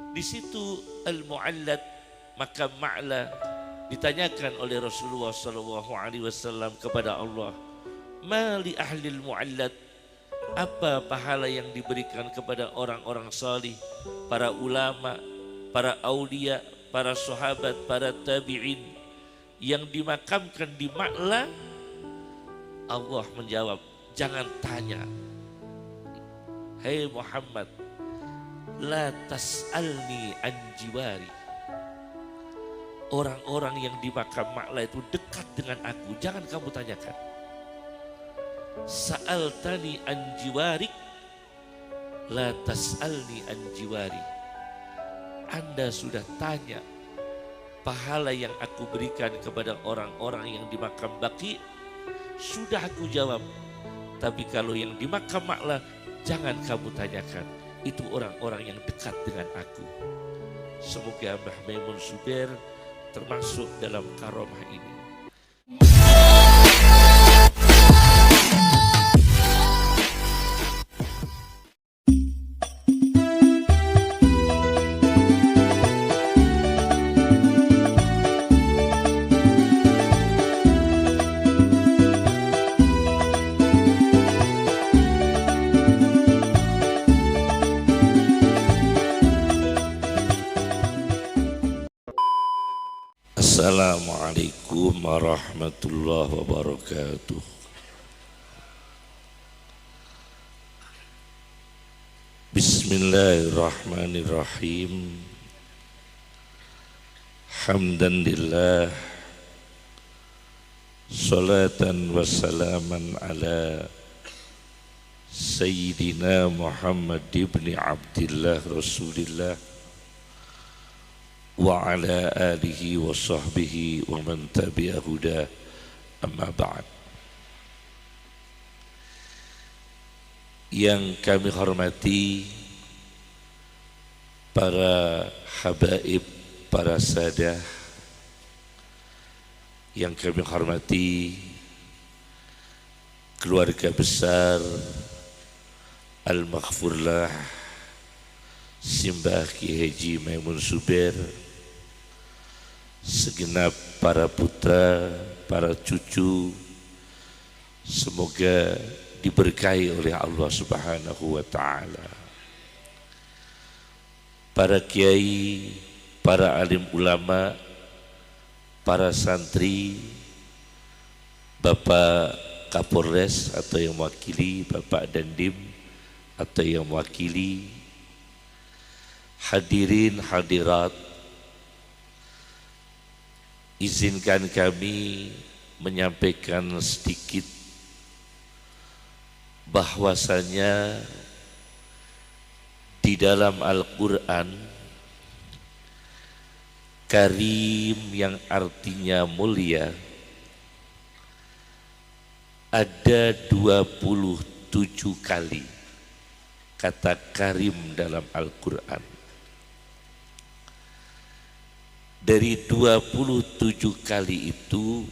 Di situ al-mu'allad, maka Ma'la ditanyakan oleh Rasulullah SAW kepada Allah, mali ahlil mu'allad, apa pahala yang diberikan kepada orang-orang salih, para ulama, para aulia, para sahabat, para tabi'in yang dimakamkan di Ma'la? Allah menjawab, jangan tanya, hei Muhammad, la tas'alni an jiwari. Orang-orang yang di makam Ma'la itu dekat dengan aku, jangan kamu tanyakan. Sa'altani an jiwarik, la tas'alni an jiwari. Anda sudah tanya pahala yang aku berikan kepada orang-orang yang di makam Baqi, sudah aku jawab. Tapi kalau yang di makam Ma'la, jangan kamu tanyakan. Itu orang-orang yang dekat dengan aku. Semoga Mbah Maimun Zubair termasuk dalam karomah ini. Assalamualaikum warahmatullahi wabarakatuh. Bismillahirrahmanirrahim. Hamdan lillah, salatan wa salaman ala Sayyidina Muhammad ibn Abdillah Rasulillah wa ala alihi wa sahbihi wa man tabi'a huda, amma ba'd. Yang kami hormati para habaib, para sadah, yang kami hormati keluarga besar Al-Maghfurlah Simbah Ki Haji Maimun Zubair, segenap para putra, para cucu, semoga diberkahi oleh Allah Subhanahu wa ta'ala. Para kiai, para alim ulama, para santri, Bapak Kapolres atau yang mewakili, Bapak Dandim atau yang mewakili, hadirin hadirat, izinkan kami menyampaikan sedikit bahwasanya di dalam Al-Quran, Karim yang artinya mulia, ada 27 kali kata Karim dalam Al-Quran. Dari 27 kali itu,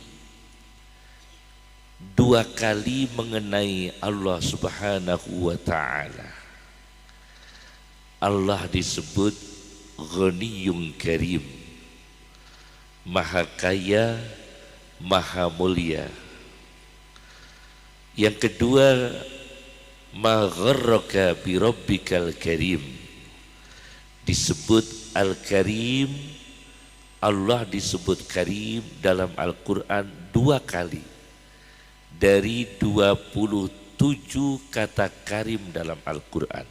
2 kali mengenai Allah Subhanahu wa ta'ala. Allah disebut Ghaniyun Karim, Maha Kaya, Maha Mulia. Yang kedua, Ma gharraka bi rabbikal karim, disebut Al-Karim. Allah disebut Karim dalam Al-Quran 2 kali dari 27 kata Karim dalam Al-Quran.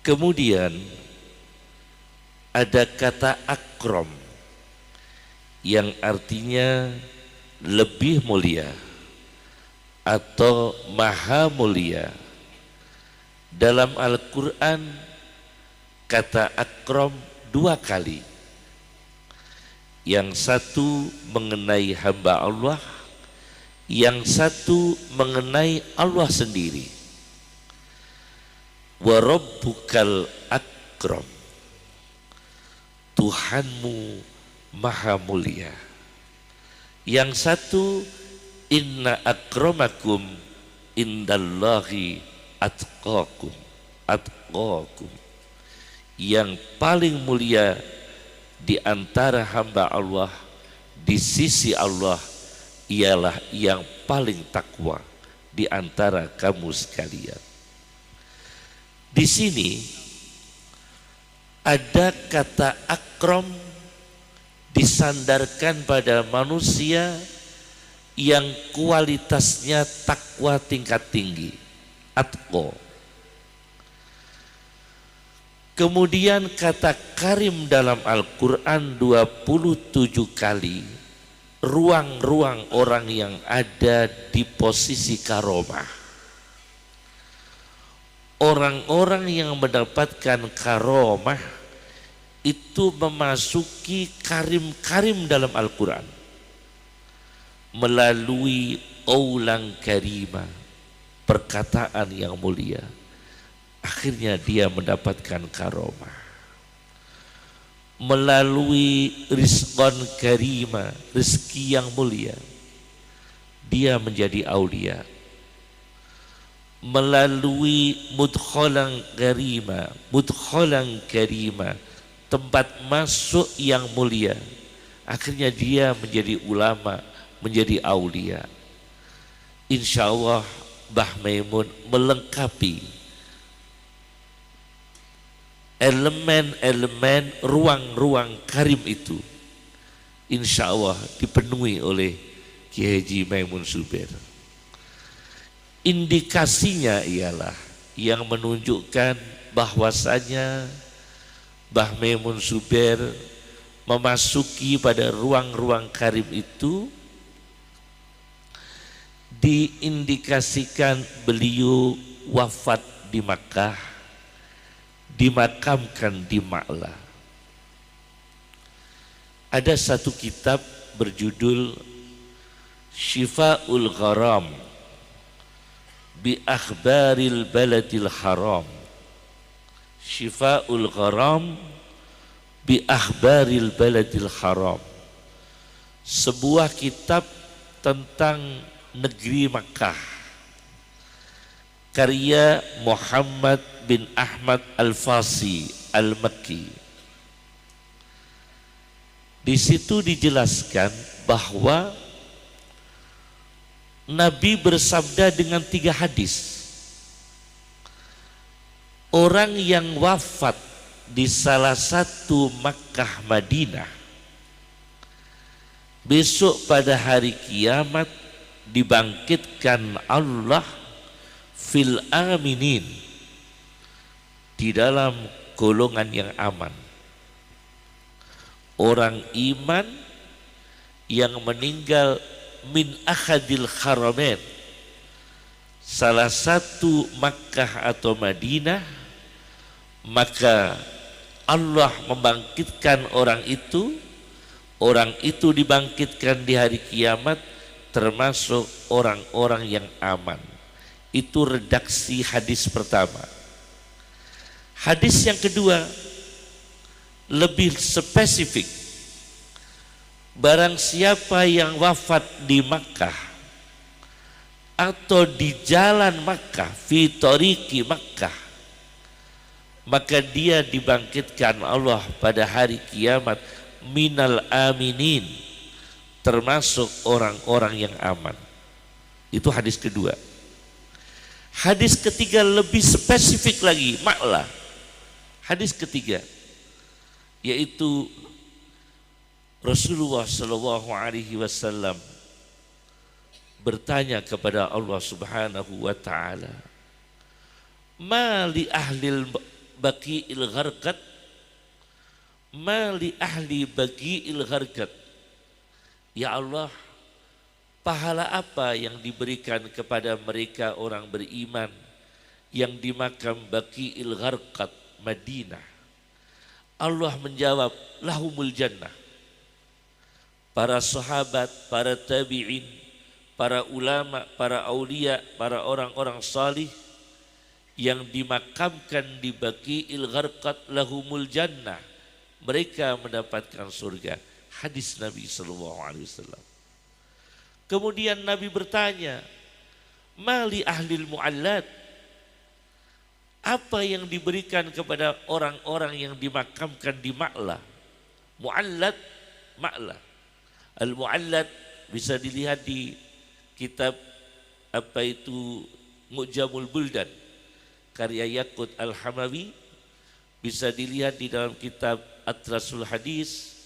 Kemudian ada kata Akram yang artinya lebih mulia atau maha mulia. Dalam Al-Quran kata Akram 2 kali. Yang satu mengenai hamba Allah, yang satu mengenai Allah sendiri. Wa rabbukal akram, Tuhanmu maha mulia. Yang satu, inna akramakum indallahi atqakum. yang paling mulia di antara hamba Allah di sisi Allah ialah yang paling takwa di antara kamu sekalian. Di sini ada kata akram disandarkan pada manusia yang kualitasnya takwa tingkat tinggi, atqa. Kemudian kata karim dalam Al-Quran 27 kali, ruang-ruang orang yang ada di posisi karomah. Orang-orang yang mendapatkan karomah itu memasuki karim-karim dalam Al-Quran melalui aulang karima, perkataan yang mulia. Akhirnya dia mendapatkan karomah melalui rizqan karima, rezeki yang mulia, dia menjadi aulia. Melalui mudkhalan karima, tempat masuk yang mulia, akhirnya dia menjadi ulama, menjadi aulia. Insya Allah Mbah Maimun melengkapi elemen-elemen ruang-ruang karim itu, insya Allah dipenuhi oleh Kiai Haji Maimun Zubair. Indikasinya ialah yang menunjukkan bahwasanya Mbah Maimun Zubair memasuki pada ruang-ruang karim itu diindikasikan beliau wafat di Makkah, dimakamkan di Ma'la. Ada satu kitab berjudul Syifa'ul Gharam bi Akhbaril Baladil Haram. Syifa'ul Gharam bi Akhbaril Baladil Haram. Sebuah kitab tentang negeri Makkah, karya Muhammad bin Ahmad Al-Fasi Al-Makki. Di situ dijelaskan bahwa Nabi bersabda dengan 3 hadis. Orang yang wafat di salah satu Makkah Madinah, besok pada hari kiamat dibangkitkan Allah fil aminin, di dalam golongan yang aman. Orang iman yang meninggal min akhadil haramain, salah satu Makkah atau Madinah, maka Allah membangkitkan orang itu dibangkitkan di hari kiamat, termasuk orang-orang yang aman. Itu redaksi hadis pertama. Hadis yang kedua lebih spesifik. Barang siapa yang wafat di Makkah atau di jalan Makkah, fi tariqi Makkah, maka dia dibangkitkan Allah pada hari kiamat minal aminin, termasuk orang-orang yang aman. Itu hadis kedua. Hadis ketiga lebih spesifik lagi, Ma'la. Hadis ketiga yaitu Rasulullah Shallallahu Alaihi Wasallam bertanya kepada Allah Subhanahu Wa Taala, "Ma li ahlil baqi'il gharqat, ma li ahli baqi'il gharqat." Ya Allah, pahala apa yang diberikan kepada mereka orang beriman yang di makam Baqi'il Gharqad Madinah? Allah menjawab, lahumul jannah. Para sahabat, para tabi'in, para ulama, para aulia, para orang-orang salih yang dimakamkan di Baqi'il Gharqad lahumul jannah, mereka mendapatkan surga. Hadis Nabi SAW. Kemudian Nabi bertanya, mali ahlil mu'allad, Apa yang diberikan kepada orang-orang yang dimakamkan di Ma'la? Mu'allad, Ma'la. Al-Mu'allad bisa dilihat di kitab apa itu Mu'jamul Buldan karya Yaqut Al-Hamawi, bisa dilihat di dalam kitab Atrasul Hadis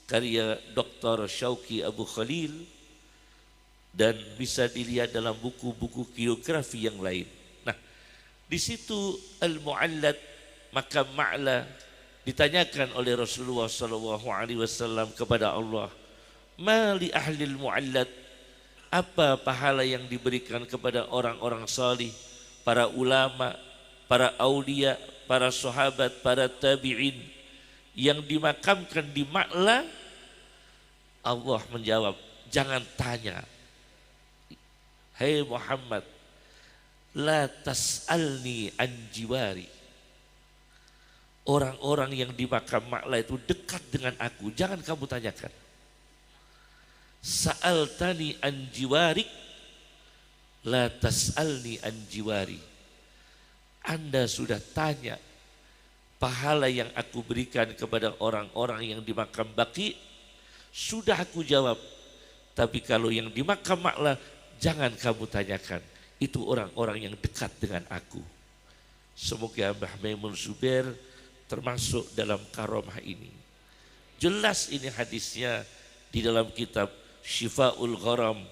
karya Dr. Syauqi Abu Khalil, dan bisa dilihat dalam buku-buku geografi yang lain. Nah, di situ Al-Mu'allad, makam Ma'la, ditanyakan oleh Rasulullah SAW kepada Allah, ma li ahlil mu'allad, apa pahala yang diberikan kepada orang-orang salih, para ulama, para aulia, para sahabat, para tabi'in yang dimakamkan di Ma'la? Allah menjawab, jangan tanya, hai Muhammad, la tas'alni an jiwari. Orang-orang yang di makam Ma'la itu dekat dengan aku, jangan kamu tanyakan. Sa'altani an jiwarik, la tas'alni an jiwari. Anda sudah tanya pahala yang aku berikan kepada orang-orang yang di makam Baqi, sudah aku jawab. Tapi kalau yang di makam Ma'la, jangan kamu tanyakan. Itu orang-orang yang dekat dengan aku. Semoga Mbah Maimun Zubair termasuk dalam karomah ini. Jelas ini hadisnya di dalam kitab Syifa'ul Gharam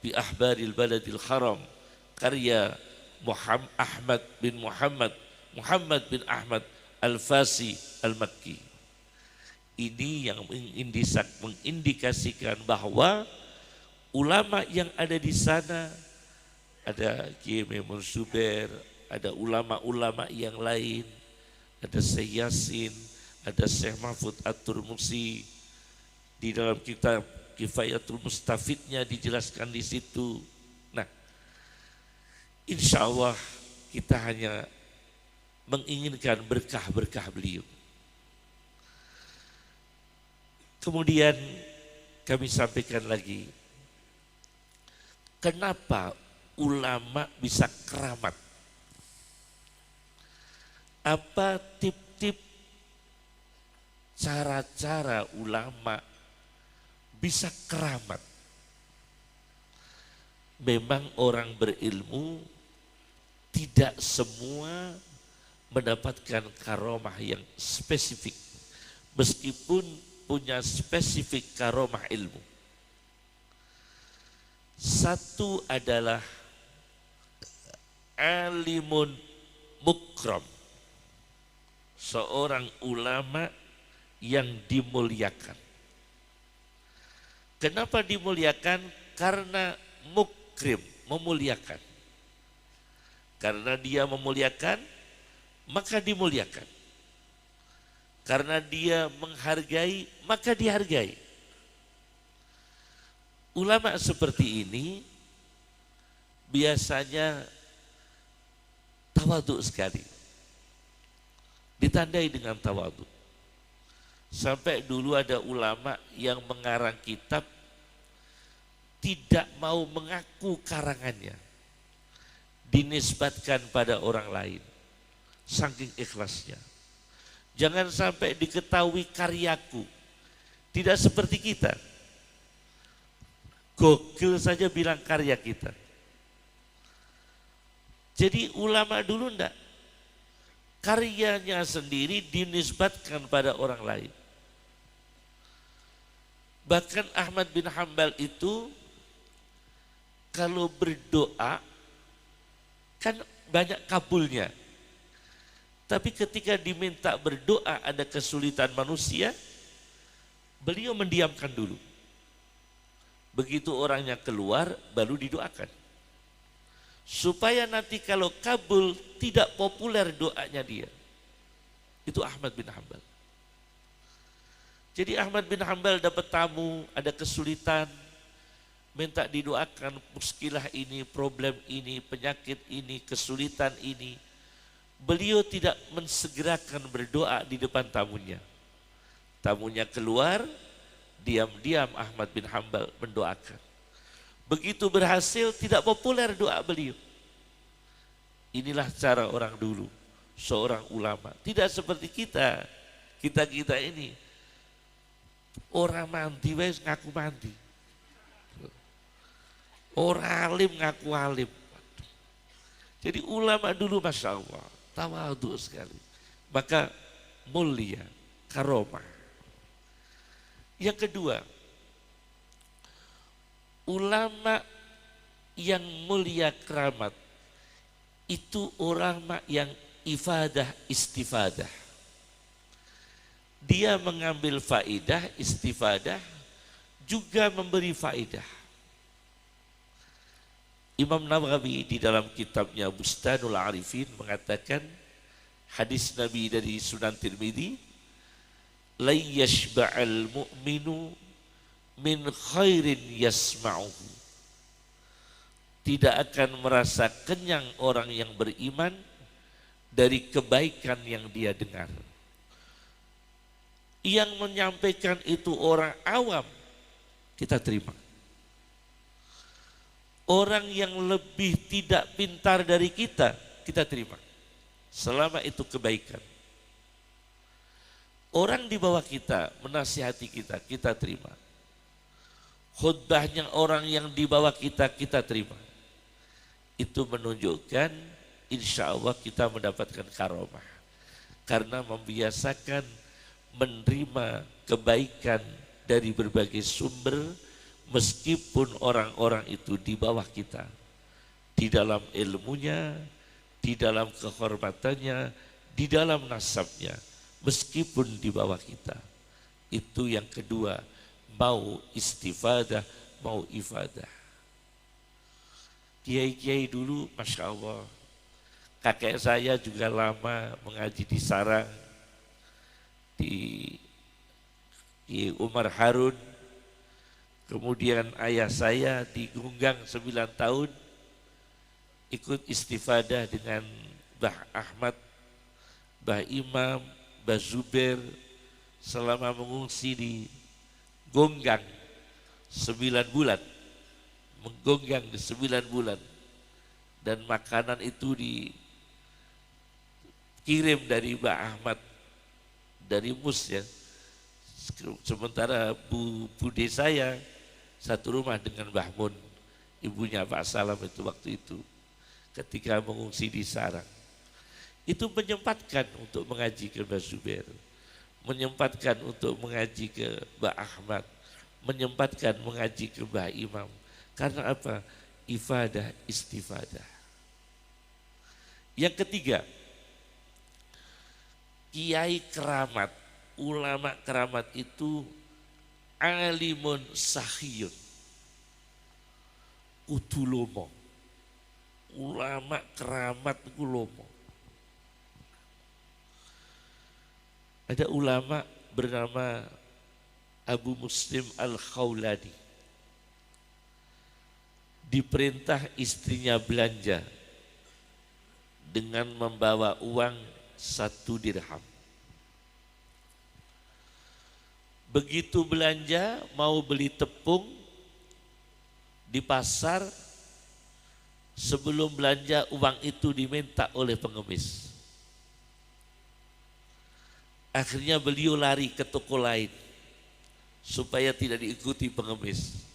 bi Ahbaril Baladil Haram karya Ahmad bin Muhammad bin Ahmad Al-Fasi Al-Makki. Ini yang mengindikasikan bahwa ulama yang ada di sana, ada Kiai Maimun Zubair, ada ulama-ulama yang lain, ada Syekh Yasin, ada Syekh Mahfud At-Turmusi. Di dalam kitab Kifayatul Mustafidnya dijelaskan di situ. Nah, insya Allah kita hanya menginginkan berkah-berkah beliau. Kemudian kami sampaikan lagi, kenapa ulama bisa keramat? Apa tip-tip cara-cara ulama bisa keramat? Memang orang berilmu tidak semua mendapatkan karomah yang spesifik, meskipun punya spesifik karomah ilmu. Satu adalah alimun mukram, seorang ulama yang dimuliakan. Kenapa dimuliakan? Karena mukrim, memuliakan. Karena dia memuliakan, maka dimuliakan. Karena dia menghargai, maka dihargai. Ulama seperti ini biasanya tawadhu sekali, ditandai dengan tawadhu. Sampai dulu ada ulama yang mengarang kitab tidak mau mengaku karangannya, dinisbatkan pada orang lain, saking ikhlasnya. Jangan sampai diketahui karyaku. Tidak seperti kita, Google saja bilang karya kita. Jadi ulama dulu enggak, karyanya sendiri dinisbatkan pada orang lain. Bahkan Ahmad bin Hanbal itu kalau berdoa kan banyak kabulnya. Tapi ketika diminta berdoa ada kesulitan manusia, beliau mendiamkan dulu. Begitu orangnya keluar baru didoakan. Supaya nanti kalau kabul tidak populer doanya dia. Itu Ahmad bin Hanbal. Jadi Ahmad bin Hanbal dapat tamu, ada kesulitan, minta didoakan muskilah ini, problem ini, penyakit ini, kesulitan ini. Beliau tidak mensegerakan berdoa di depan tamunya. Tamunya keluar, diam-diam Ahmad bin Hanbal mendoakan. Begitu berhasil, tidak populer doa beliau. Inilah cara orang dulu. seorang ulama. Tidak seperti kita. Kita ini orang mandi wes ngaku mandi. Orang alim ngaku alim. Jadi ulama dulu Masya Allah, tawadhu sekali. Maka mulia, karomah. Yang kedua, ulama yang mulia keramat itu ulama yang ifadah istifadah. Dia mengambil faidah, istifadah, juga memberi faidah. Imam Nawawi di dalam kitabnya Bustanul Arifin mengatakan hadis Nabi dari Sunan Tirmidzi, la yashba'al mu'minu min khairin yasma'uhu. Tidak akan merasa kenyang orang yang beriman dari kebaikan yang dia dengar. Yang menyampaikan itu orang awam, kita terima. Orang yang lebih tidak pintar dari kita, kita terima. Selama itu kebaikan. Orang di bawah kita menasihati kita, kita terima. Khutbahnya orang yang di bawah kita, kita terima. Itu menunjukkan insya Allah kita mendapatkan karomah. Karena membiasakan menerima kebaikan dari berbagai sumber, meskipun orang-orang itu di bawah kita, di dalam ilmunya, di dalam kehormatannya, di dalam nasabnya, meskipun di bawah kita. Itu yang kedua, mau istifadah, mau ifadah. Kiai-kiai dulu Masya Allah, kakek saya juga lama mengaji di sarang, di Umar Harun. Kemudian ayah saya di Gunggang 9 tahun ikut istifadah dengan Mbah Ahmad, Mbah Imam, Mbah Zubair selama mengungsi di Gonggang 9 bulan. Menggonggang di 9 bulan. Dan makanan itu dikirim dari Mbah Ahmad, dari Mus ya. Sementara bude saya satu rumah dengan Mbah Mun, ibunya Pak Salam itu waktu itu, ketika mengungsi di sarang. Itu menyempatkan untuk mengaji ke Mbah Zubair, menyempatkan untuk mengaji ke Mbah Ahmad, menyempatkan mengaji ke Mbah Imam. Karena apa? Ifadah, istifadah. Yang ketiga, kiai keramat, ulama keramat itu alimun sahiyun, kudu lomo. Ulama keramat itu lomo. Ada ulama bernama Abu Muslim Al-Khawlani, diperintah istrinya belanja dengan membawa uang 1 dirham. Begitu belanja mau beli tepung di pasar, sebelum belanja uang itu diminta oleh pengemis. Akhirnya beliau lari ke toko lain supaya tidak diikuti pengemis.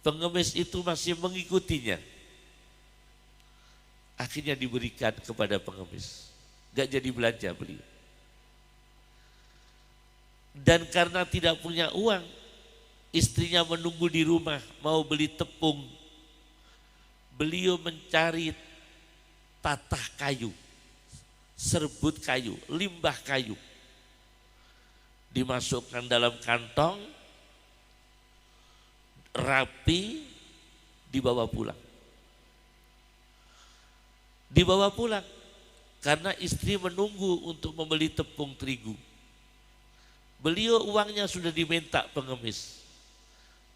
Pengemis itu masih mengikutinya. Akhirnya diberikan kepada pengemis. Gak jadi belanja beliau. Dan karena tidak punya uang, istrinya menunggu di rumah mau beli tepung. Beliau mencari tatah kayu, serbut kayu, limbah kayu. Dimasukkan dalam kantong, rapi, dibawa pulang. Dibawa pulang karena istri menunggu untuk membeli tepung terigu. Beliau uangnya sudah diminta pengemis.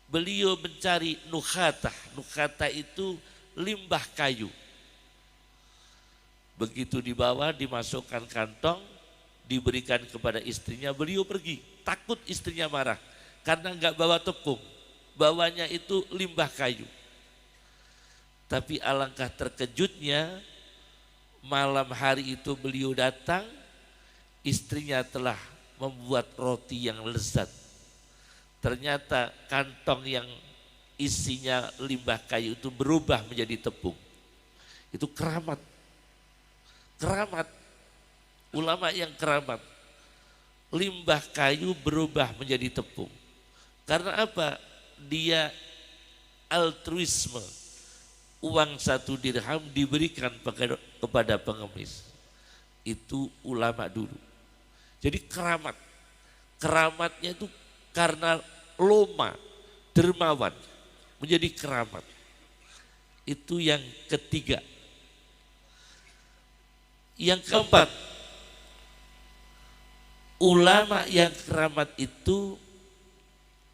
Beliau mencari nukhatah. Nukhatah itu limbah kayu. Begitu dibawa, dimasukkan kantong, diberikan kepada istrinya, beliau pergi. Takut istrinya marah karena enggak bawa tepung. Bawanya itu limbah kayu. Tapi alangkah terkejutnya Malam hari itu beliau datang, istrinya telah membuat roti yang lezat. Ternyata kantong yang isinya limbah kayu itu berubah menjadi tepung. Itu keramat. Keramat. Ulama yang keramat. Limbah kayu berubah menjadi tepung. Karena apa? Dia altruisme. Uang 1 dirham diberikan kepada pengemis. Itu ulama dulu. Jadi keramat. Keramatnya itu karena loma, dermawan, menjadi keramat. Itu yang ketiga. Yang keempat, ulama yang keramat itu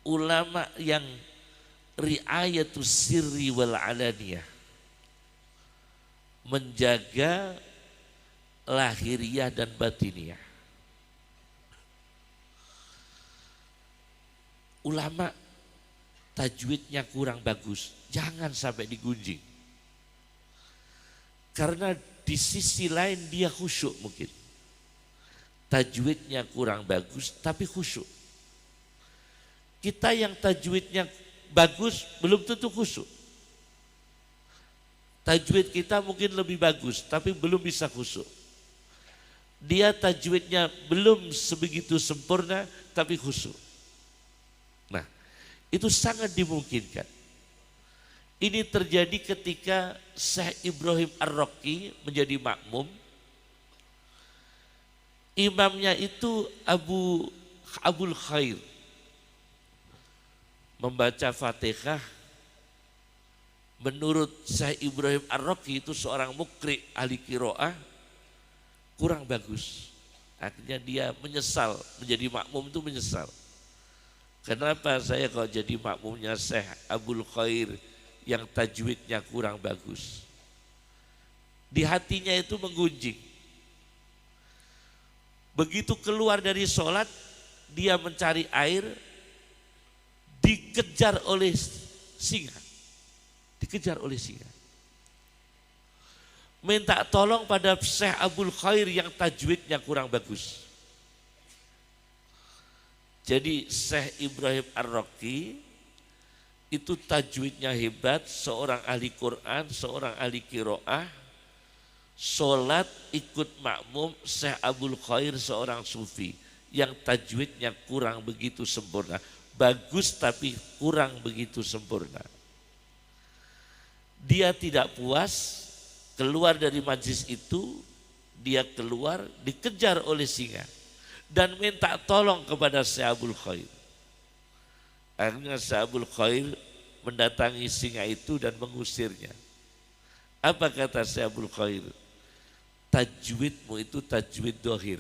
ulama yang riayatus sirri wal alaniyah, menjaga lahiriah dan batiniah. Ulama tajwidnya kurang bagus, jangan sampai digunjing. Karena di sisi lain dia khusyuk mungkin. Tajwidnya kurang bagus tapi khusyuk. Kita yang tajwidnya bagus belum tentu khusyuk. Tajwid kita mungkin lebih bagus tapi belum bisa khusyuk. Dia tajwidnya belum sebegitu sempurna tapi khusyuk. Nah, itu sangat dimungkinkan. Ini terjadi ketika Syekh Ibrahim Ar-Raqi menjadi makmum. Imamnya itu Abul Khair. Membaca Fatihah. Menurut Syekh Ibrahim Ar-Raqi itu seorang mukri ahli qiraah kurang bagus. Akhirnya dia menyesal, menjadi makmum itu menyesal. Kenapa saya kok jadi makmumnya Syekh Abul Khair yang tajwidnya kurang bagus? Di hatinya itu menggunjing. Begitu keluar dari sholat, dia mencari air, dikejar oleh singa. Dikejar oleh singa. Minta tolong pada Syekh Abul Khair yang tajwidnya kurang bagus. Jadi Syekh Ibrahim Ar-Raqi itu tajwidnya hebat, seorang ahli Quran, seorang ahli qiraah, sholat ikut makmum Syekh Abul Khair seorang sufi yang tajwidnya kurang begitu sempurna. Bagus tapi kurang begitu sempurna. Dia tidak puas, keluar dari majlis itu, dia keluar dikejar oleh singa dan minta tolong kepada Syekh Abul Khair. Akhirnya Syekh Abul Khair mendatangi singa itu dan mengusirnya. Apa kata Syekh Abul Khair? Tajwidmu itu tajwid dohir.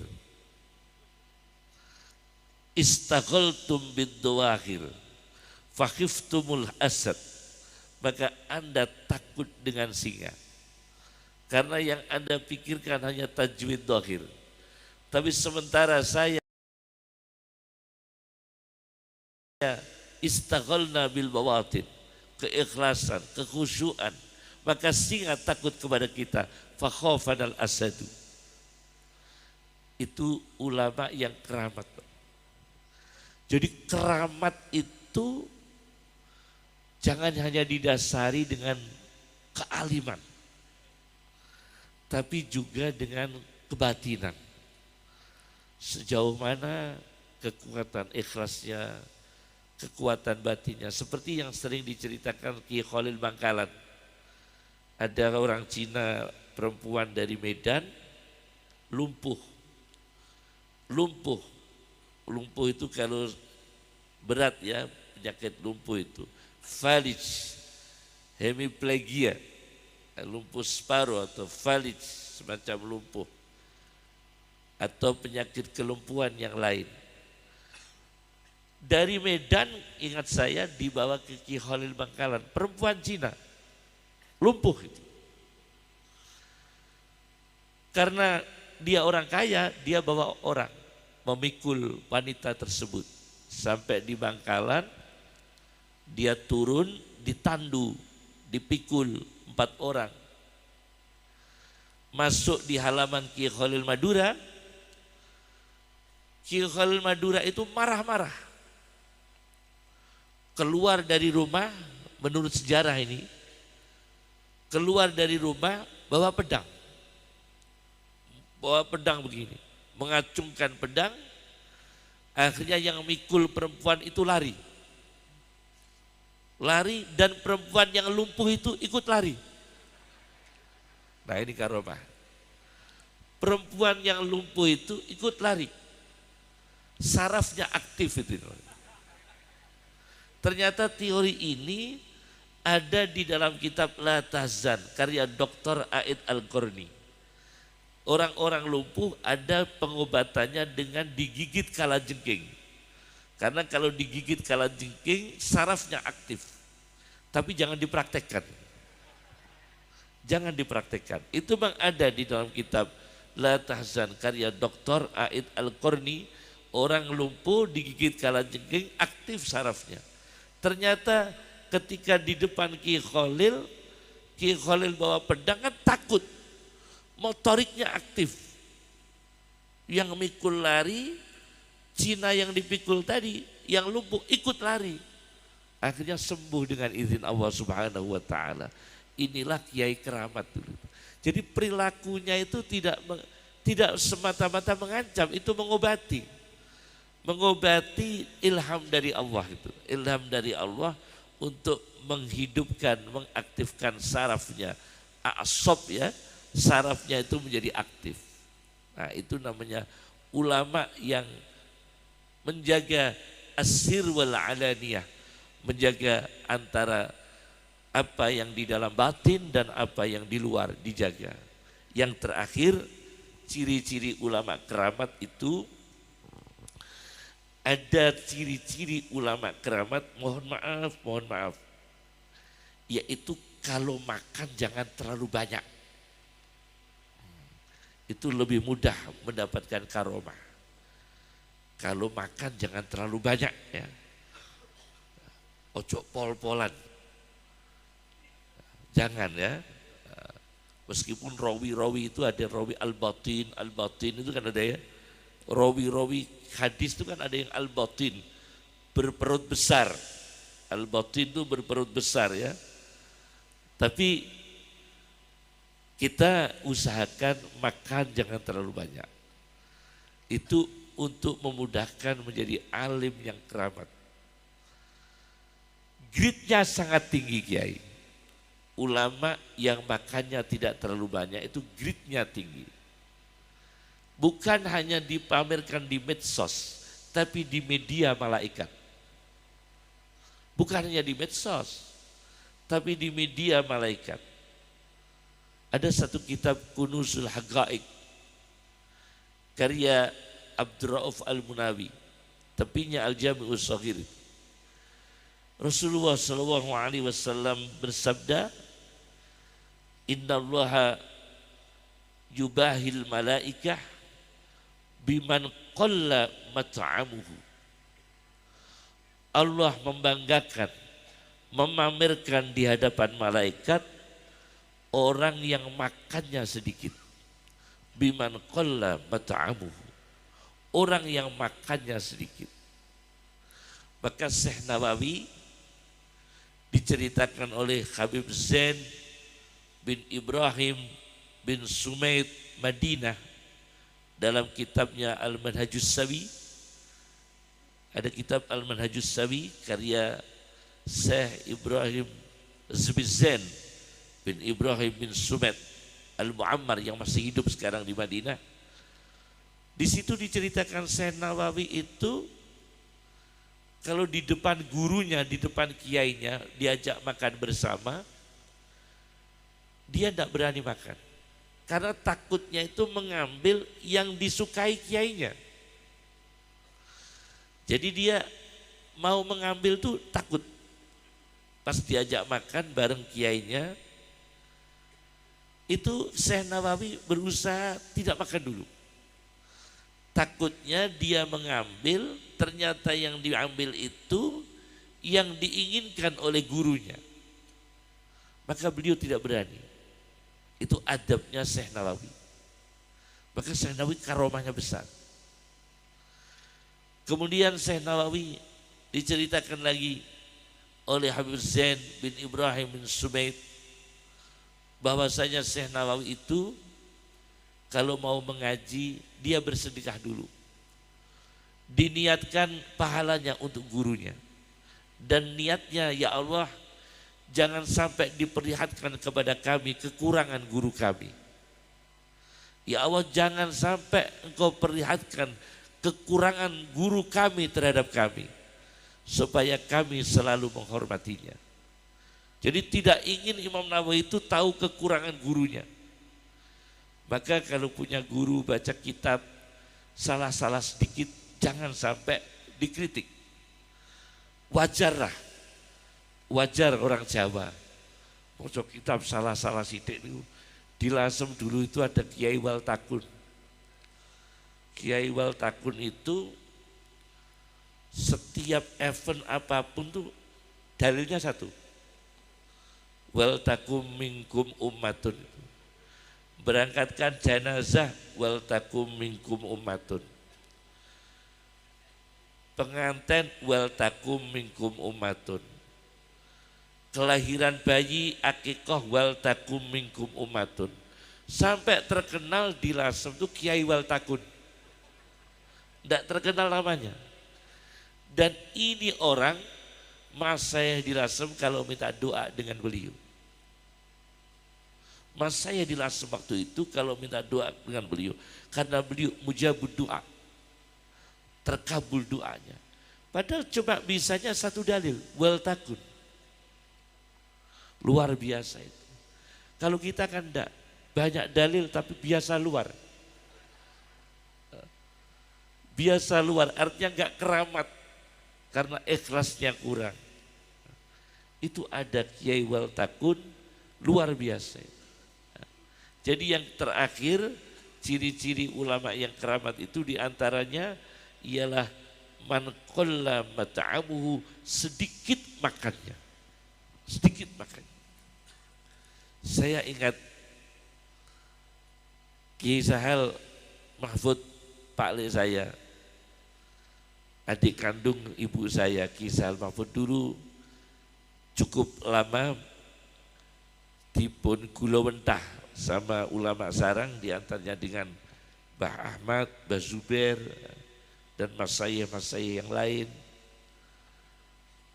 Istaghaltum bid-dawahir fakhiftumul asad. Maka Anda takut dengan singa. Karena yang Anda pikirkan hanya tajwid dohir. Tapi sementara saya istaghalna bil bawatin, keikhlasan, kekhusyuan, maka singa takut kepada kita. Fakhafanal asadu. Itu ulama yang keramat. Jadi keramat itu jangan hanya didasari dengan kealiman, tapi juga dengan kebatinan. Sejauh mana kekuatan ikhlasnya, kekuatan batinnya. Seperti yang sering diceritakan Ki Khalil Bangkalan. Ada orang Cina perempuan dari Medan lumpuh. Lumpuh itu kalau berat ya, penyakit lumpuh itu. Falij, hemiplegia, lumpuh separuh atau falij, semacam lumpuh. Atau penyakit kelumpuhan yang lain. Dari Medan ingat saya dibawa ke Ki Khalil Bangkalan, perempuan Cina, lumpuh itu. Karena dia orang kaya, dia bawa orang memikul wanita tersebut. Sampai di Bangkalan, dia turun, ditandu, dipikul 4 orang. masuk di halaman Ki Khalil Madura. Ki Khalil Madura itu marah-marah. Keluar dari rumah, menurut sejarah ini, keluar dari rumah bawa pedang. Bawa pedang begini, mengacungkan pedang. Akhirnya yang mikul perempuan itu lari. Lari dan perempuan yang lumpuh itu ikut lari. Nah ini karomah. Perempuan yang lumpuh itu ikut lari. Sarafnya aktif itu. Ternyata teori ini ada di dalam kitab La Tahzan karya Dr. Aid Al-Qarni. Orang-orang lumpuh ada pengobatannya dengan digigit kalajengking. Karena kalau digigit kalajengking sarafnya aktif. Tapi jangan dipraktekkan. Jangan dipraktekkan. Itu memang ada di dalam kitab La Tahzan karya Dr. Aid Al-Qarni. Orang lumpuh digigit kalajengking aktif sarafnya. Ternyata ketika di depan Ki Khalil bawa pedang kan takut. Motoriknya aktif. Yang mikul lari, Cina yang dipikul tadi, yang lumpuh ikut lari. Akhirnya sembuh dengan izin Allah Subhanahu wa taala. Inilah kiai keramat dulu. Jadi perilakunya itu tidak semata-mata mengancam, itu mengobati. Mengobati ilham dari Allah itu. Ilham dari Allah untuk menghidupkan, mengaktifkan sarafnya. A'sab ya. Sarafnya itu menjadi aktif. Nah itu namanya ulama yang menjaga asir wal alaniyah, menjaga antara apa yang di dalam batin dan apa yang di luar dijaga. Yang terakhir, ciri-ciri ulama keramat itu ada ciri-ciri ulama keramat, mohon maaf, yaitu kalau makan jangan terlalu banyak. Itu lebih mudah mendapatkan karomah. Kalau makan jangan terlalu banyak ya. Ojo pol-polan. Jangan ya. Meskipun rawi-rawi itu ada rawi al-batin itu kan ada ya. Rawi-rawi hadis itu kan ada yang al-batin, berperut besar. Al-batin itu berperut besar ya. Tapi kita usahakan makan jangan terlalu banyak. Itu untuk memudahkan menjadi alim yang keramat. Gridnya sangat tinggi Kiai. Ulama yang makannya tidak terlalu banyak itu gridnya tinggi. Bukan hanya dipamerkan di medsos, tapi di media malaikat. Bukan hanya di medsos, tapi di media malaikat. Ada satu kitab Kunuzul Haqaiq karya Abdurrauf Al-Munawi, tepinya Al-Jami'us Shaghir. Rasulullah sallallahu alaihi wasallam bersabda, "Innallaha yubahil malaikah biman qalla mat'amuhu." Allah membanggakan, memamerkan di hadapan malaikat orang yang makannya sedikit. Biman qalla mat'amuhu. Orang yang makannya sedikit. Maka Syekh Nawawi diceritakan oleh Habib Zain bin Ibrahim bin Sumaid Madinah dalam kitabnya Al-Manhajus Sawi. Ada kitab Al-Manhajus Sawi karya Syekh Ibrahim Zain bin Ibrahim bin Sumaid Al-Mu'ammar yang masih hidup sekarang di Madinah. Di situ diceritakan Syekh Nawawi itu kalau di depan gurunya, di depan kiainya diajak makan bersama, dia tidak berani makan. Karena takutnya itu mengambil yang disukai kiainya. Jadi dia mau mengambil tuh takut. Pas diajak makan bareng kiainya, itu Syekh Nawawi berusaha tidak makan dulu. Takutnya dia mengambil, ternyata yang diambil itu yang diinginkan oleh gurunya. Maka beliau tidak berani. Itu adabnya Syekh Nawawi. Maka Syekh Nawawi karomahnya besar. Kemudian Syekh Nawawi diceritakan lagi oleh Habib Zain bin Ibrahim bin Subaid bahwasanya Syekh Nawawi itu kalau mau mengaji dia bersedekah dulu. Diniatkan pahalanya untuk gurunya. Dan niatnya, ya Allah, jangan sampai diperlihatkan kepada kami kekurangan guru kami. Ya Allah, jangan sampai Engkau perlihatkan kekurangan guru kami terhadap kami, supaya kami selalu menghormatinya. Jadi tidak ingin Imam Nawawi itu tahu kekurangan gurunya. Maka kalau punya guru baca kitab salah-salah sedikit, jangan sampai dikritik. Wajarlah, wajar orang Jawa. Baca kitab salah-salah sidik itu. Di Lasem dulu itu ada Kiai Waltakun. Kiai Waltakun itu setiap event apapun tuh dalilnya satu. Waltakum minkum ummatun. Berangkatkan jenazah, waltakum minkum ummatun. Pengantin, waltakum minkum ummatun. Kelahiran bayi, akikah, waltakum minkum ummatun. Sampai terkenal di Lasem itu Kiai Waltakun. Tidak terkenal namanya. Dan ini orang mas saya di Lasem kalau minta doa dengan beliau. Mas saya di Lasem waktu itu kalau minta doa dengan beliau, karena beliau mujabud doa, terkabul doanya. Padahal cuma bisanya satu dalil, waltakun. Luar biasa itu. Kalau kita kan enggak, banyak dalil tapi biasa luar. Biasa luar artinya enggak keramat karena ikhlasnya kurang. Itu ada Kiai Waltakun luar biasa. Jadi yang terakhir, ciri-ciri ulama yang keramat itu diantaranya ialah man qalla mat'amuhu, sedikit makannya. Sedikit makannya. Saya ingat Kiai Sahal Mahfud, Pak Le saya, adik kandung ibu saya, Kiai Sahal Mahfud dulu cukup lama dipun gula mentah sama ulama sarang, diantaranya dengan Mbah Ahmad, Mbah Zubair, dan Mas Saya yang lain.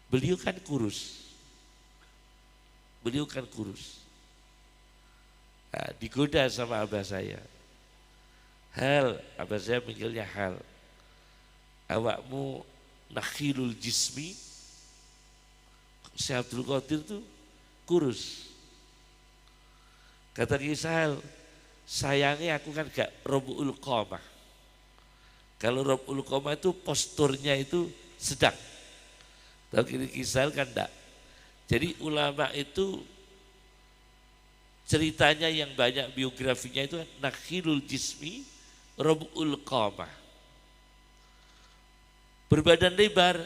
Beliau kan kurus. Nah, digoda sama abah saya. Hal, abah saya panggilnya Hal. Awakmu nakhilul jismi. Syekh Abdul Qadir tuh kurus. Kata Kiai Sahal, sayangnya aku kan gak Robul Qomah. Kalau Robul Qomah itu posturnya itu sedang. Tapi Kiai Sahal kan enggak. Jadi ulama itu ceritanya yang banyak biografinya itu nakhilul jismi, Robul Qomah. Berbadan lebar,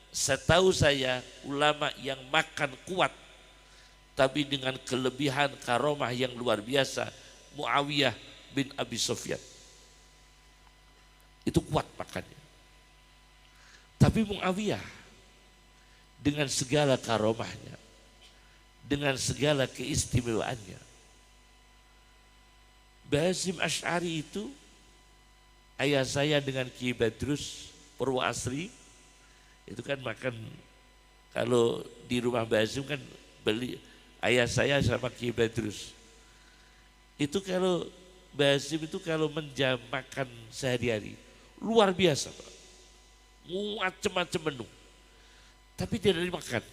setahu saya ulama yang makan kuat tapi dengan kelebihan karomah yang luar biasa, Muawiyah bin Abi Sufyan. Itu kuat makannya. Tapi Muawiyah dengan segala karomahnya, dengan segala keistimewaannya, Bazim Asy'ari itu ayah saya dengan Ki Badrus Purwoasri itu kan makan, kalau di rumah Bazim kan beli ayah saya sama Ki Badrus. Itu kalau Bazim itu kalau menjam makan sehari-hari luar biasa, Pak. Macam-macam menu. Tapi tidak dimakan.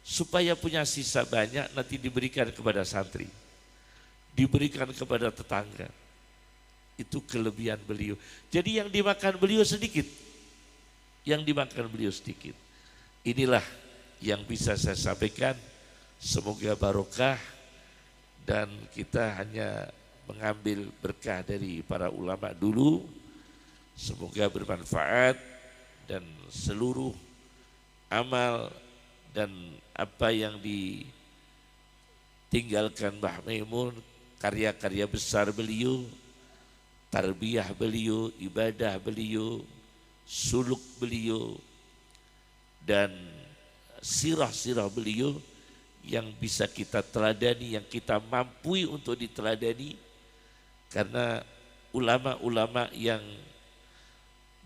Supaya punya sisa banyak nanti diberikan kepada santri. Diberikan kepada tetangga. Itu kelebihan beliau. Jadi yang dimakan beliau sedikit. Inilah yang bisa saya sampaikan. Semoga barokah dan kita hanya mengambil berkah dari para ulama dulu. Semoga bermanfaat dan seluruh amal dan apa yang ditinggalkan Mbah Maimun karya-karya besar beliau, tarbiyah beliau, ibadah beliau, suluk beliau, dan sirah-sirah beliau yang bisa kita teladani, yang kita mampu untuk diteladani. Karena ulama-ulama yang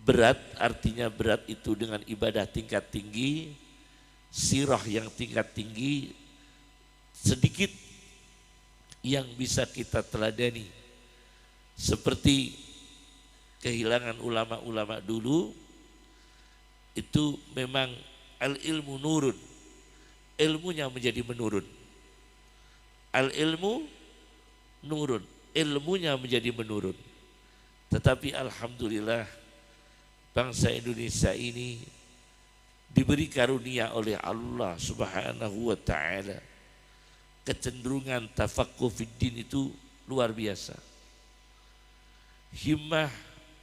berat, artinya berat itu dengan ibadah tingkat tinggi, sirah yang tingkat tinggi, sedikit yang bisa kita teladani. Seperti kehilangan ulama-ulama dulu, itu memang al-ilmu nurun, ilmunya menjadi menurun. Al-ilmu nurun, ilmunya menjadi menurun. Tetapi alhamdulillah bangsa Indonesia ini diberi karunia oleh Allah Subhanahu wa ta'ala. Kecenderungan tafaqquh fiddin itu luar biasa. Himmah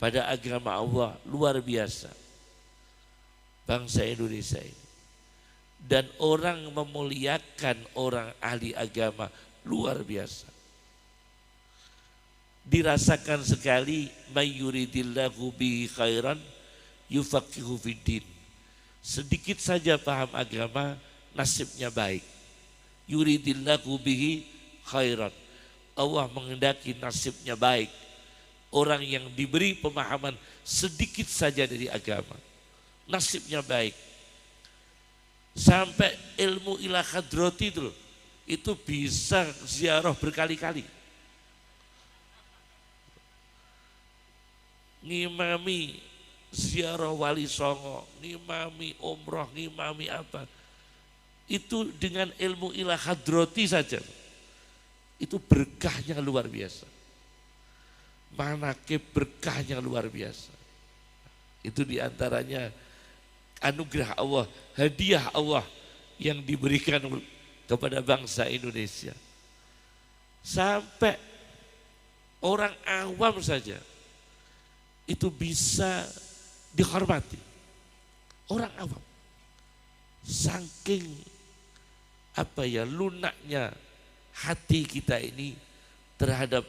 pada agama Allah luar biasa. Bangsa Indonesia ini. Dan orang memuliakan orang ahli agama luar biasa. Dirasakan sekali, may yuridillahu bihi khairan yufaqihu fiddin. Sedikit saja paham agama, nasibnya baik. Yuridillahu bihi khairan. Allah menghendaki nasibnya baik. Orang yang diberi pemahaman sedikit saja dari agama, nasibnya baik. Sampai ilmu ila hadrati itu bisa ziarah berkali-kali. Ngimami ziarah wali songo, ngimami umroh, ngimami apa. Itu dengan ilmu ila hadrati saja. Itu berkahnya luar biasa. Manakib berkahnya luar biasa. Itu diantaranya anugerah Allah, hadiah Allah yang diberikan kepada bangsa Indonesia. Sampai orang awam saja itu bisa dihormati. Orang awam. Saking lunaknya hati kita ini terhadap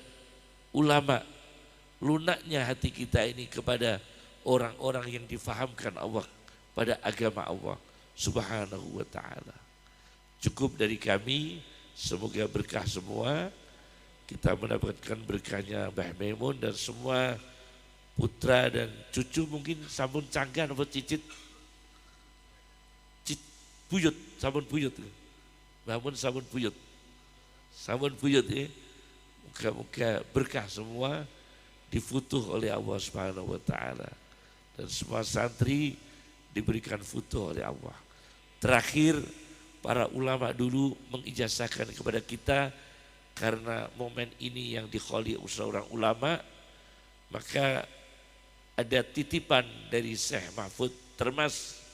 ulama, lunaknya hati kita ini kepada orang-orang yang difahamkan Allah pada agama Allah Subhanahu wa ta'ala. Cukup dari kami, semoga berkah semua. Kita mendapatkan berkahnya Mbah Maimun dan semua putra dan cucu, mungkin sampun canggan atau cicit buyut, sampun buyut. Mbah sampun buyut. Sampun buyut ya. Moga-moga berkah semua, difutuh oleh Allah Subhanahu wa ta'ala. Dan semua santri diberikan futuh oleh Allah. Terakhir, para ulama dulu mengijazahkan kepada kita, karena momen ini yang dikholi seorang ulama, maka ada titipan dari Syekh Mahfud Termas,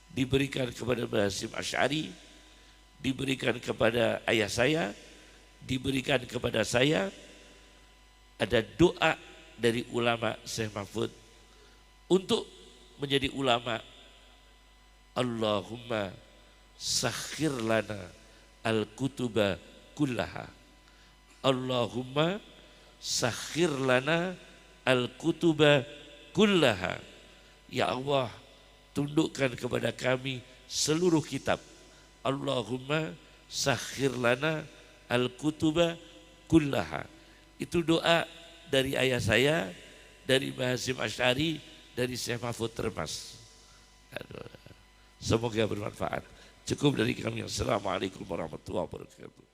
diberikan kepada Mbah Hasyim Asy'ari, diberikan kepada ayah saya, diberikan kepada saya. Ada doa dari ulama Syekh Mahfud untuk menjadi ulama. Allahumma sakhir lana al-kutuba kullaha. Allahumma sakhir lana al-kutuba kullaha. Ya Allah, tundukkan kepada kami seluruh kitab. Allahumma sakhir lana al-kutuba kullaha. Itu doa dari ayah saya, dari Mbah Hasyim Asy'ari, dari Syekh Mahfud Termas. Semoga bermanfaat. Cukup dari kami. Assalamualaikum warahmatullahi wabarakatuh.